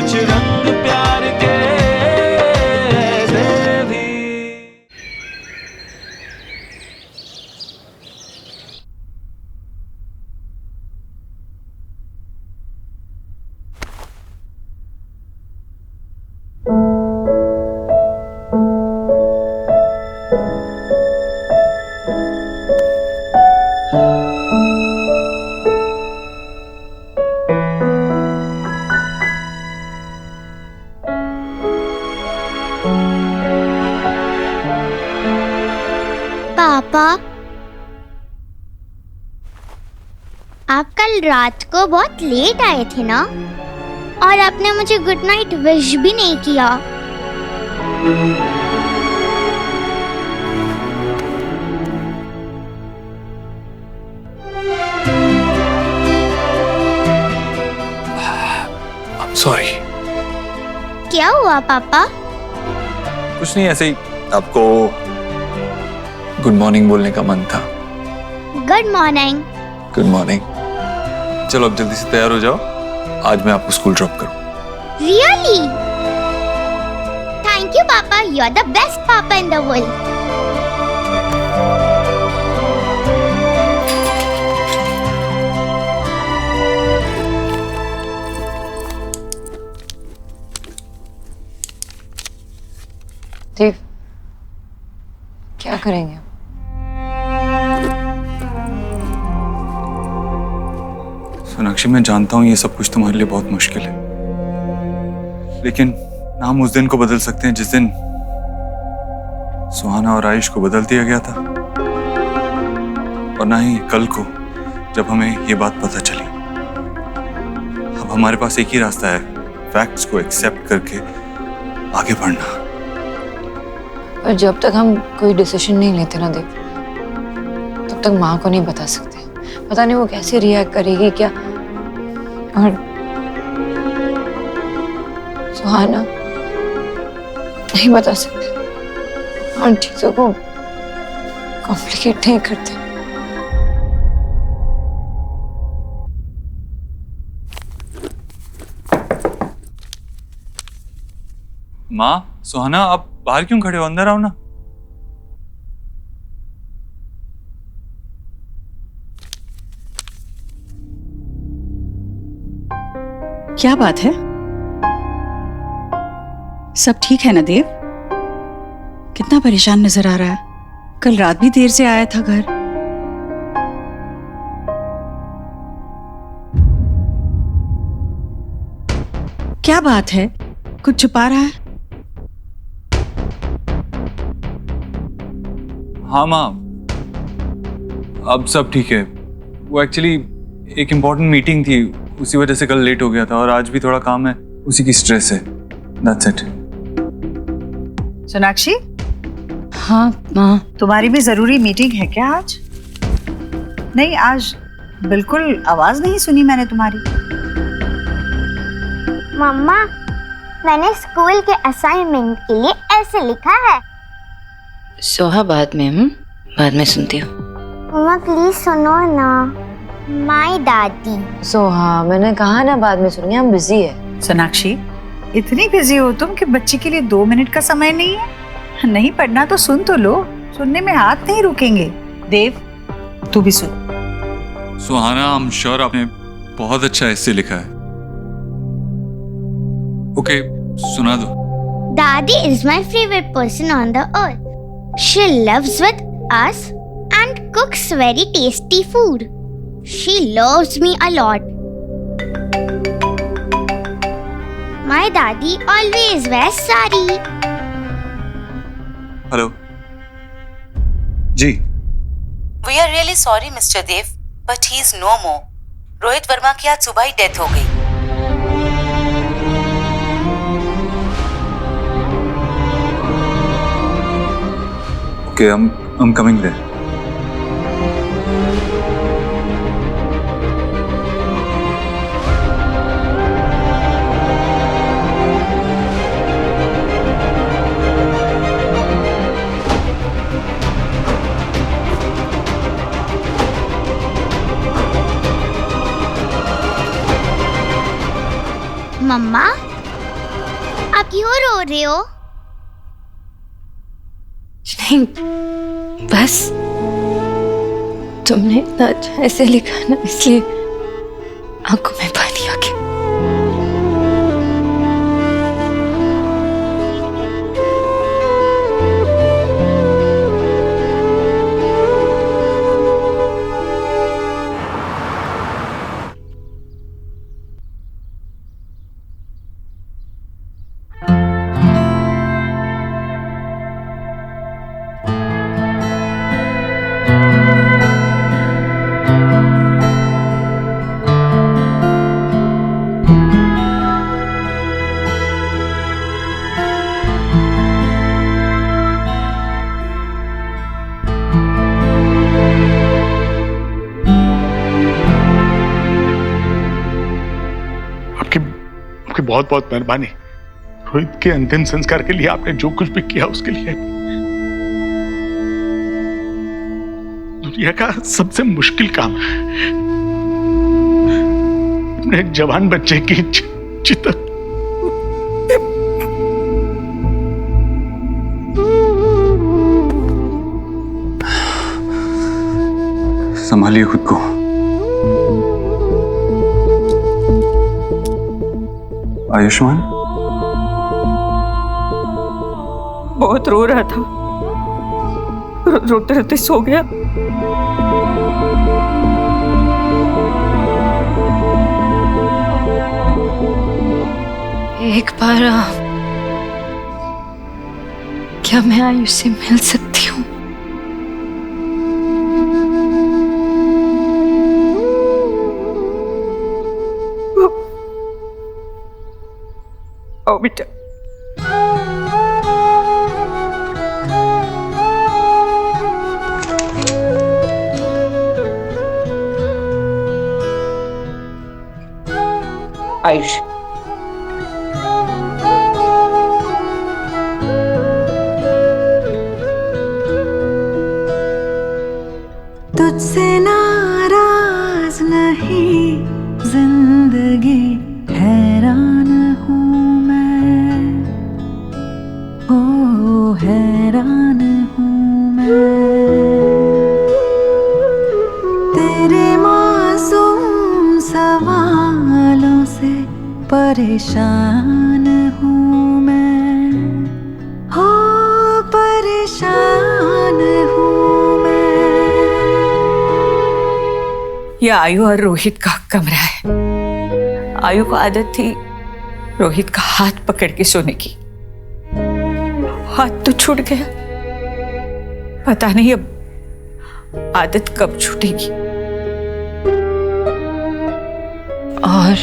कुछ रंग प्यार के ऐसे भी। पापा, आप कल रात को बहुत लेट आए थे ना, और आपने मुझे गुड नाइट विश भी नहीं किया। सॉरी। क्या हुआ पापा? कुछ नहीं, ऐसे ही आपको गुड मॉर्निंग बोलने का मन था। Good morning. Good morning. चलो अब जल्दी से तैयार हो जाओ, आज मैं आपको स्कूल ड्रॉप करूं। रियली? थैंक यू पापा, यू आर द बेस्ट पापा इन द वर्ल्ड। देव, क्या करेंगे? सोनाक्षी, मैं जानता हूँ ये सब कुछ तुम्हारे लिए बहुत मुश्किल है, लेकिन ना हम उस दिन को बदल सकते हैं जिस दिन सुहाना और आयुष को बदल दिया गया था, और ना ही कल को जब हमें ये बात पता चली। अब हमारे पास एक ही रास्ता है, फैक्ट्स को एक्सेप्ट करके आगे बढ़ना। और जब तक हम कोई डिसीजन नहीं लेते ना देव, तब तक माँ को नहीं बता सकते। पता नहीं वो कैसे रिएक्ट करेगी, क्या। और सुहाना, नहीं बता सकते, और चीजों को कॉम्प्लिकेट नहीं करते। माँ, सुहाना, आप बाहर क्यों खड़े हो? अंदर आओ ना। क्या बात है? सब ठीक है ना देव? कितना परेशान नजर आ रहा है। कल रात भी देर से आया था घर। क्या बात है? कुछ छुपा रहा है? हाँ माँ, अब सब ठीक है। वो एक्चुअली एक इम्पोर्टेंट मीटिंग थी, उसी वजह से कल लेट हो गया था, और आज भी थोड़ा काम है, उसी की स्ट्रेस है। That's it. सोनाक्षी, हाँ माँ। तुम्हारी भी जरूरी मीटिंग है क्या आज? नहीं, आज बिल्कुल आवाज नहीं सुनी मैंने तुम्हारी। मम्मा, मैंने स्कूल के असाइनमेंट के लिए ऐसे लिखा है। सोहा, बाद में सुनती हूँ। मम्मा प्लीज सुनो ना। माय दादी। सोहा, मैंने कहा ना बाद में सुनिए, हम बिजी है। सोनाक्षी, इतनी बिजी हो तुम कि बच्चे के लिए 2 मिनट का समय नहीं है? नहीं पढ़ना तो सुन तो लो, सुनने में हाथ नहीं रुकेंगे। देव, तू भी सुन। सुहाना, आई एम श्योर आपने बहुत अच्छा ऐसे लिखा है। ओके, सुना दो। Daddy is my favorite person on the earth. She lives with us and cooks very tasty food. She loves me a lot. My daddy always wears sari. Hello ji. We are really sorry, Mr. Dev, but he is no more. Rohit Verma की आज सुबह ही death हो गई। Okay, I'm coming there. मम्मा, आप क्यों रो रहे हो? नहीं, बस तुमने इतना अच्छा ऐसे लिखा ना, इसलिए आंखों में पानी आ गया। आपकी बहुत बहुत मेहरबानी। रोहित के अंतिम संस्कार के लिए आपने जो कुछ भी किया उसके लिए दुनिया का सबसे मुश्किल काम है अपने जवान बच्चे की चिता। संभालिए खुद को। आयुष्मान बहुत रो रहा था, रोते रोते सो गया। एक बार क्या मैं आयुष से मिल सकती हूँ? आओ बेटा। आयुष, तुझसे नाराज नहीं जिंदगी, हैरान हूँ मैं, ओ हैरान हूँ मैं, तेरे मासूम सवालों से परेशान हूँ मैं, हो परेशान हूँ मैं। यह आयु और रोहित का कमरा है। आयु को आदत थी रोहित का हाथ पकड़ के सोने की। हाथ तो छूट गया, पता नहीं अब आदत कब छूटेगी। और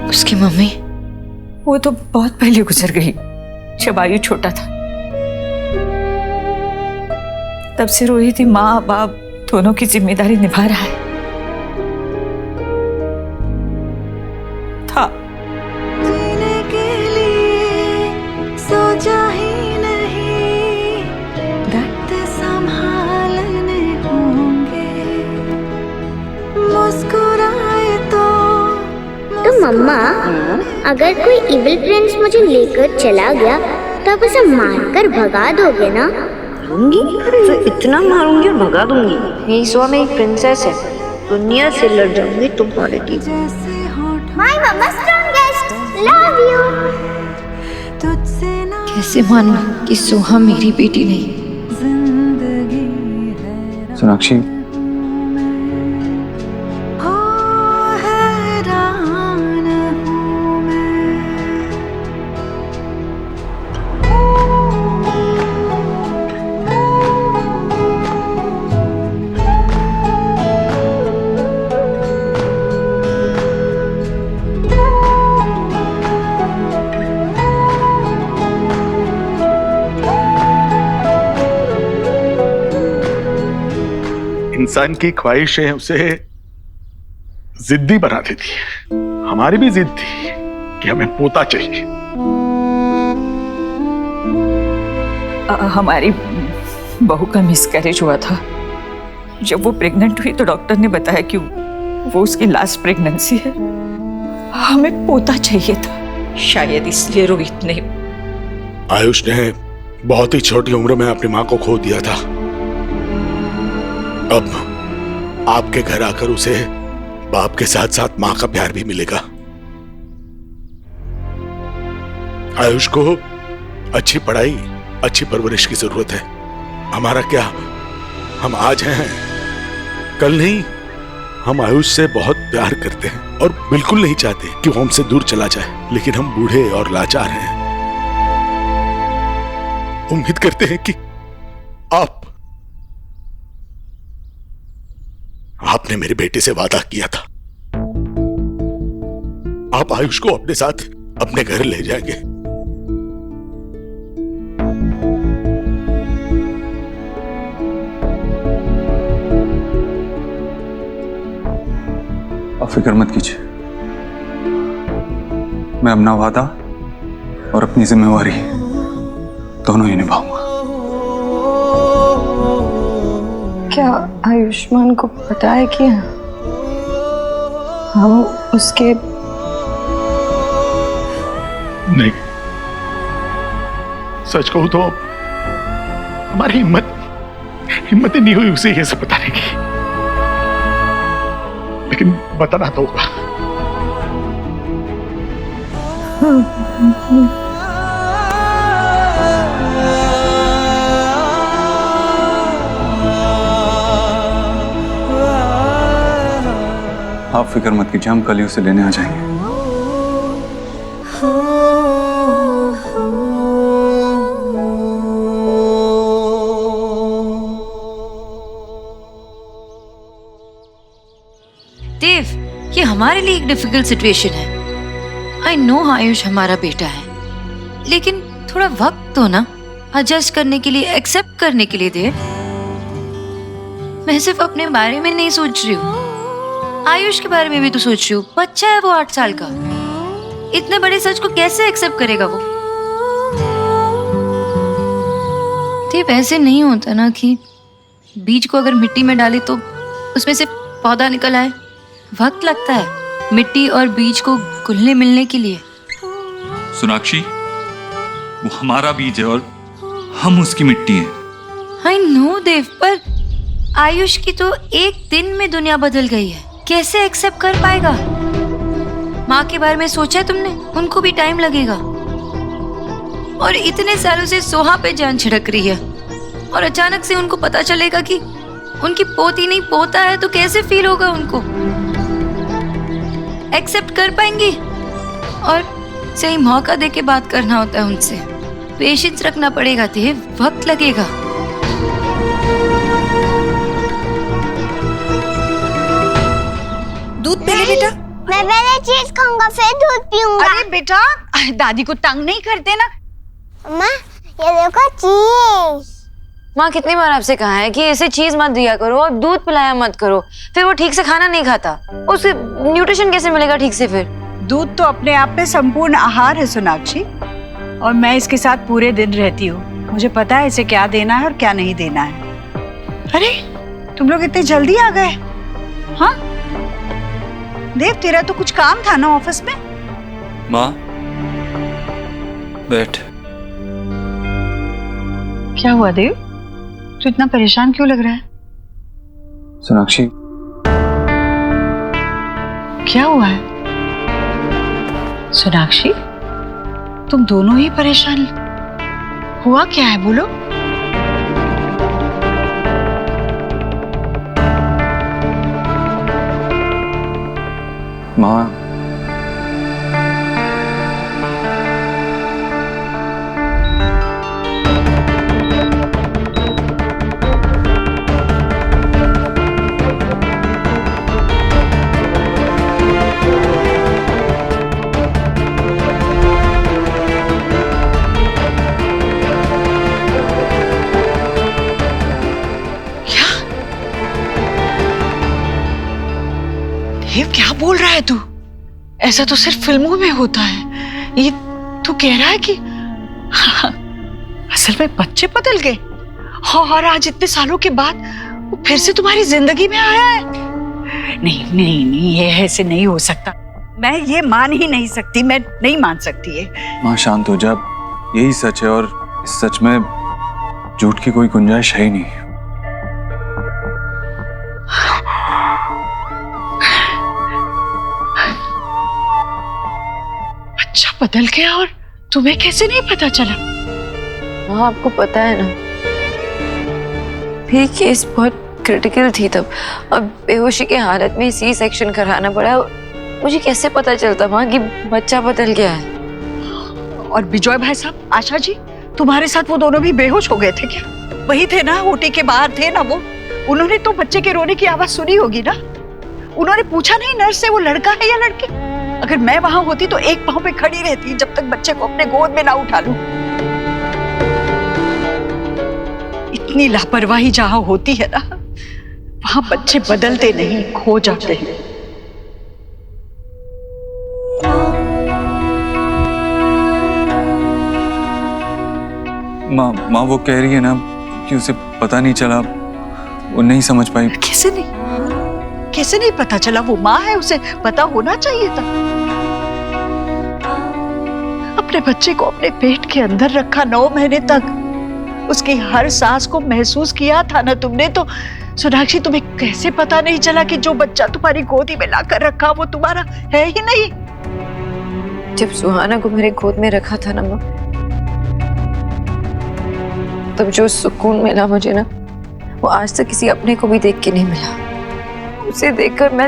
उसकी मम्मी? वो तो बहुत पहले गुजर गई, जब आयु छोटा था। तब से रोहित ही माँ बाप दोनों की जिम्मेदारी निभा रहा है। जीने के लिए सोचा ही नहीं, दर्द संभालने होंगे, मुस्कुराए तो मम्मा, अगर कोई इविल प्रिंस मुझे लेकर चला गया तो आप उसे मारकर भगा दोगे ना? मारूंगी तो इतना मारूंगी और भगा दूंगी। मेरी सुआ में एक प्रिंसेस है, दुनिया से लड़ जाऊंगी तुम्हारे लिए। जैसे होठ my mama strongest, love you. तुझसे ना कैसे मानूं कि सुहा मेरी बेटी नहीं? जिंदगी है, सोनाक्षी, हो हैरान हूँ मैं। इंसान की ख्वाहिशें उसे जिद्दी बना देती है। हमारी भी जिद थी कि हमें पोता चाहिए। हमारी बहू का मिसकैरेज हुआ था। जब वो प्रेग्नेंट हुई तो डॉक्टर ने बताया कि वो उसकी लास्ट प्रेगनेंसी है। हमें पोता चाहिए था। शायद इसलिए रोहित ने। आयुष ने बहुत ही छोटी उम्र में अपनी माँ को खो दिया था। अब आपके घर आकर उसे बाप के साथ साथ माँ का प्यार भी मिलेगा। आयुष को अच्छी पढ़ाई, अच्छी परवरिश की जरूरत है। हमारा क्या, हम आज हैं, कल नहीं। हम आयुष से बहुत प्यार करते हैं और बिल्कुल नहीं चाहते कि वो हमसे दूर चला जाए, लेकिन हम बूढ़े और लाचार हैं। उम्मीद करते हैं कि आपने मेरे बेटे से वादा किया था, आप आयुष को अपने साथ अपने घर ले जाएंगे। आप फिक्र मत कीजिए, मैं अपना वादा और अपनी जिम्मेवारी दोनों ही निभाऊंगा। क्या आयुष्मान को पता है कि हम उसके? नहीं, सच कहूं तो हमारी हिम्मत ही नहीं हुई उसे ये सब बताने की, लेकिन बताना तो होगा। आप फिक्र मत कीजिए, हम कल ही उसे लेने आ जाएंगे। देव, ये हमारे लिए एक डिफिकल्ट सिचुएशन है। आई नो आयुष हमारा बेटा है, लेकिन थोड़ा वक्त तो ना एडजस्ट करने के लिए, एक्सेप्ट करने के लिए देव। मैं सिर्फ अपने बारे में नहीं सोच रही हूँ, आयुष के बारे में भी तो सोच रही हूँ। बच्चा है वो 8 साल का, इतने बड़े सच को कैसे एक्सेप्ट करेगा वो? देव, ऐसे नहीं होता ना कि बीज को अगर मिट्टी में डाले तो उसमें से पौधा निकल आए। वक्त लगता है मिट्टी और बीज को घुलने मिलने के लिए। सोनाक्षी, वो हमारा बीज है और हम उसकी मिट्टी हैं। आई नो देव, पर आयुष की तो एक दिन में दुनिया बदल गई है, कैसे एक्सेप्ट कर पाएगा? माँ के बारे में सोचा है तुमने? उनको भी टाइम लगेगा। और इतने सालों से सोहा पे जान छिड़क रही है, और अचानक से उनको पता चलेगा कि उनकी पोती नहीं पोता है, तो कैसे फील होगा उनको? एक्सेप्ट कर पाएंगी? और सही मौका देके बात करना होता है उनसे, पेशेंस रखना पड़ेगा देव, वक्त लगेगा। दूध पी ले बेटा। मैं पहले चीज खाऊंगा फिर दूध पीऊंगा। अरे बेटा, दादी को तंग नहीं करते ना। अम्मा, ये देखो चीज। माँ, कितनी बार आपसे कहा है कि इसे चीज मत दिया करो और दूध पिलाया मत करो, फिर वो ठीक से खाना नहीं खाता, उसे न्यूट्रिशन कैसे मिलेगा ठीक से? फिर दूध तो अपने आप में संपूर्ण आहार है सोनाक्षी, और मैं इसके साथ पूरे दिन रहती हूँ। मुझे पता है इसे क्या देना है और क्या नहीं देना है। अरे तुम लोग इतने जल्दी आ गए? हाँ देव, तेरा तो कुछ काम था ना ऑफिस में? माँ, बैठ। क्या हुआ देव, तू इतना परेशान क्यों लग रहा है? सोनाक्षी, क्या हुआ है? सोनाक्षी, तुम दोनों ही परेशान, हुआ क्या है बोलो? माँ, देव, क्या बोल रहा है तू? ऐसा तो सिर्फ फिल्मों में होता है। ये तू कह रहा है कि असल में बच्चे बदल गए और आज इतने सालों के बाद वो फिर से तुम्हारी जिंदगी में आया है? नहीं नहीं नहीं, ये ऐसे नहीं हो सकता। मैं ये मान ही नहीं सकती, मैं नहीं मान सकती है। माँ शांत हो जा, यही सच है और इस सच में झूठ की कोई गुंजाइश है ही नहीं। बच्चा बदल गया और तुम्हें कैसे नहीं पता चला? हाँ, आपको पता है ना, भी केस बहुत क्रिटिकल थी तब। अब बेहोशी की हालत में सी सेक्शन कराना पड़ा। मुझे कैसे पता चलता वहां कि बच्चा बदल गया है? और विजय भाई साहब, आशा जी, तुम्हारे साथ वो दोनों भी बेहोश हो गए थे क्या? वही थे ना, ओटी के बाहर थे ना वो? उन्होंने तो बच्चे के रोने की आवाज सुनी होगी ना? उन्होंने पूछा नहीं नर्स से वो लड़का है या लड़की? अगर मैं वहां होती तो एक पांव पे खड़ी रहती जब तक बच्चे को अपने गोद में ना उठा लूं। इतनी लापरवाही जहां होती है ना, वहां बच्चे बदलते नहीं, खो जाते हैं। माँ वो कह रही है ना कि उसे पता नहीं चला, वो नहीं समझ पाई। कैसे नहीं पता चला? वो माँ है, उसे पता होना चाहिए था। अपने बच्चे को अपने पेट के अंदर रखा 9 महीने तक, उसकी हर सांस को महसूस किया था ना तुमने। तो सोनाक्षी, तुम्हें कैसे पता नहीं चला कि जो बच्चा तुम्हारी गोदी में लाकर रखा वो तुम्हारा है ही नहीं? जब सुहाना को मेरे गोद में रखा था ना माँ, तब जो सुकून मिला मुझे ना, वो आज तक किसी अपने को भी देख के नहीं मिला। उसे देखकर मैं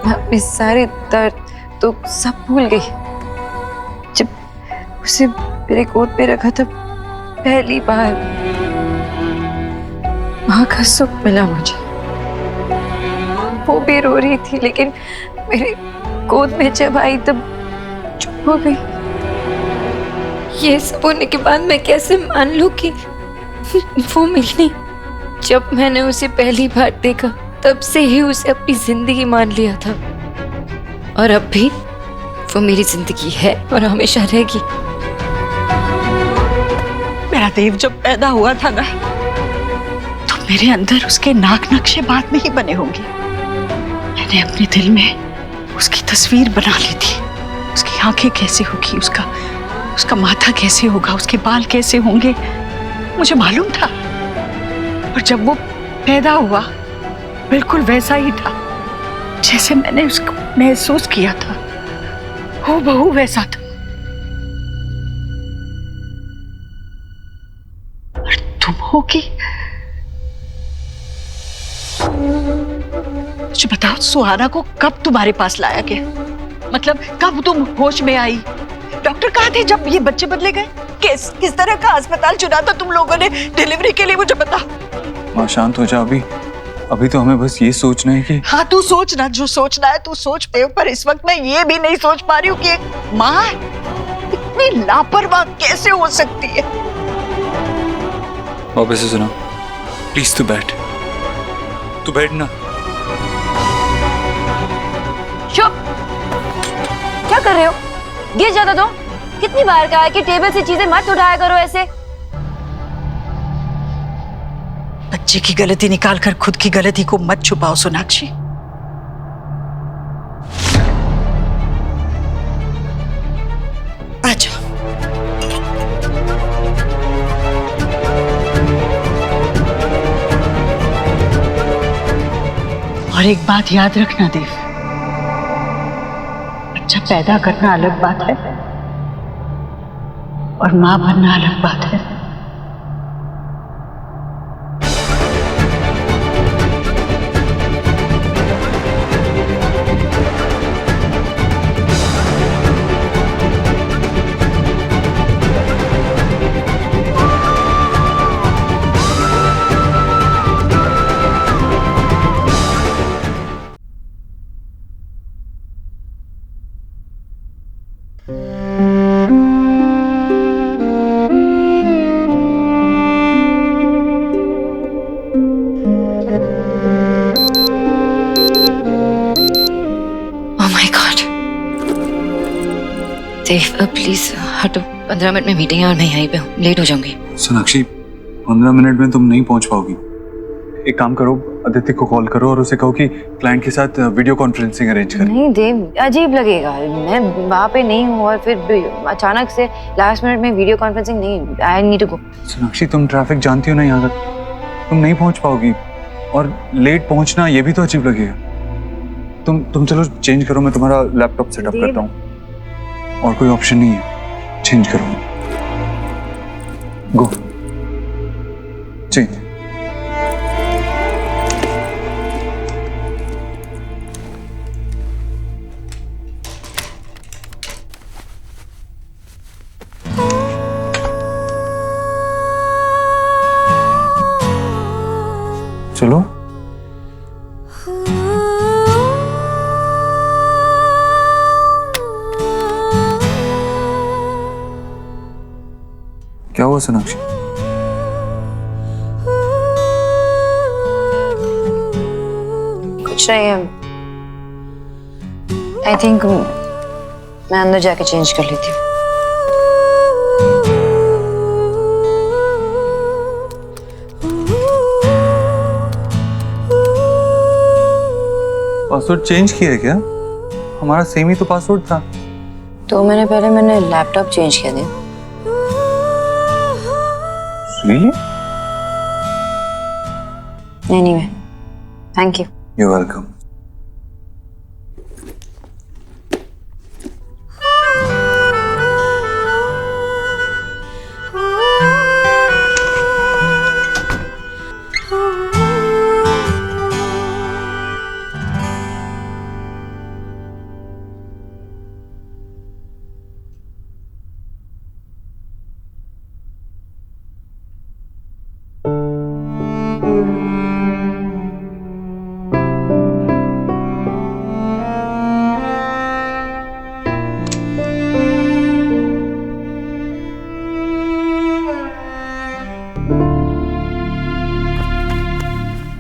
अपने सारे दर्द तो सब भूल गई। जब उसे मेरे गोद में रखा था पहली बार, माँ का सुख मिला मुझे। वो भी रो रही थी, लेकिन मेरे गोद में जब आई तब चुप हो गई। ये सब होने के बाद मैं कैसे मान लूं कि वो मिली? जब मैंने उसे पहली बार देखा तब से ही उसे अपनी जिंदगी मान लिया था, और अब भी वो मेरी जिंदगी है और हमेशा रहेगी। मेरा देव जब पैदा हुआ था ना, तो मेरे अंदर उसके नाक नक्शे बाद में ही बने होंगे। मैंने अपने दिल में उसकी तस्वीर बना ली थी। उसकी आंखें कैसे होगी, उसका माथा कैसे होगा, उसके बाल कैसे होंगे, मुझे मालूम था। और जब वो पैदा हुआ बिल्कुल वैसा ही था जैसे मैंने उसको महसूस किया था, हूबहू वैसा था। और तुम होगी? मुझे बताओ, सुहाना को कब तुम्हारे पास लाया गया? मतलब कब तुम होश में आई? डॉक्टर कहाँ थे जब ये बच्चे बदले गए? किस तरह का अस्पताल चुना था तुम लोगों ने डिलीवरी के लिए, मुझे बता। माँ शांत हो जा, अभी तो हमें बस ये सोचना है कि... हाँ, तू सोचना, जो सोचना है तू सोच पे, पर इस वक्त मैं ये भी नहीं सोच पा रही हूँ कि एक माँ इतनी लापरवाह कैसे हो सकती है। वापस से सुना, प्लीज तू बैठ ना। क्या कर रहे हो? गिर जाता तो। कितनी बार कहा है कि टेबल से चीजें मत उठाया करो ऐसे। बच्चे की गलती निकालकर खुद की गलती को मत छुपाओ सोनाक्षी। आजा। और एक बात याद रखना देव, बच्चा पैदा करना अलग बात है और मां बनना अलग बात है। देव प्लीज हटो, 15 मिनट में मीटिंग है और मैं यहीं पे हूँ, लेट हो जाऊंगी। सोनाक्षी 15 मिनट में तुम नहीं पहुंच पाओगी, एक काम करो, अदिति को कॉल करो और उसे कहो कि क्लाइंट के साथ वीडियो कॉन्फ्रेंसिंग अरेंज करें। नहीं देव, अजीब लगेगा। मैं वहाँ पे नहीं हूँ और फिर अचानक से लास्ट मिनट में वीडियो कॉन्फ्रेंसिंग नहीं। I need to go. Sonakshi, तुम ट्रैफिक जानती हो ना यहाँ तक, तुम नहीं पहुँच पाओगी और लेट पहुँचना ये भी तो अजीब लगेगा। तुम चलो चेंज करो, मैं तुम्हारा लैपटॉप सेटअप करता हूँ। और कोई ऑप्शन नहीं है, चेंज करो। गो चेंज। चलो क्या हुआ सोनाक्षी? कुछ नहीं है। आई थिंक मैं अंदर जाके चेंज कर लेती हूँ। पासवर्ड चेंज किया है क्या? हमारा सेम ही तो पासवर्ड था। 2 महीने पहले मैंने लैपटॉप चेंज किया था। Anyway, thank you. You're welcome.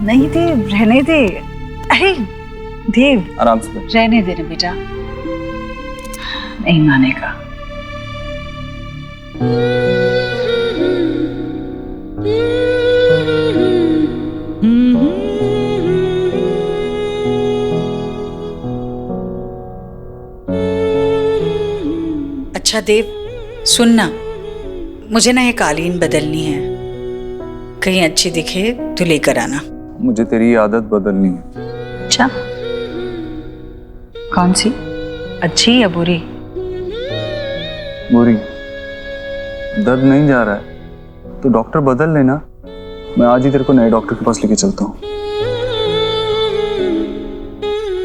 नहीं देव, रहने दे। अरे देव, आराम से बैठ। रहने दे बेटा, नहीं मानेगा। अच्छा देव, सुनना, मुझे ना ये कालीन बदलनी है। कहीं अच्छी दिखे तो लेकर आना। मुझे तेरी आदत बदलनी है। अच्छा, कौन सी? अच्छी या बुरी? बुरी। दर्द नहीं जा रहा है तो डॉक्टर बदल लेना। मैं आज ही तेरे को नए डॉक्टर के पास लेके चलता हूँ।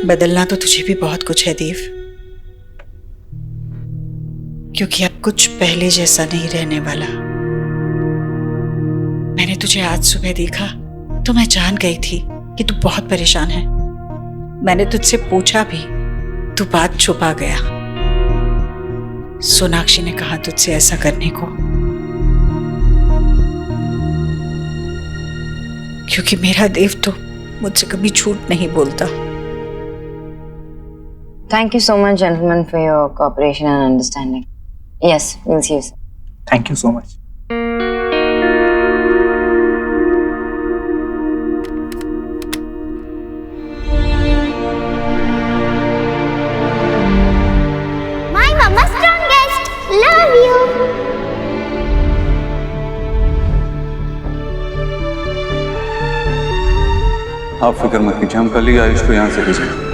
बदलना तो तुझे भी बहुत कुछ है देव, क्योंकि अब कुछ पहले जैसा नहीं रहने वाला। मैंने तुझे आज सुबह देखा तो मैं जान गई थी कि तू बहुत परेशान है। मैंने तुझसे पूछा भी, तू बात छुपा गया। सोनाक्षी ने कहा तुझसे ऐसा करने को, क्योंकि मेरा देव तो मुझसे कभी झूठ नहीं बोलता। Thank you so much, gentlemen, for your cooperation and understanding. Yes, we'll see you soon. Thank you so much. My mama strongest. Love you. आप फिक्र मत कीजिए, हम कल ही आयुष को यहाँ से भेजेंगे।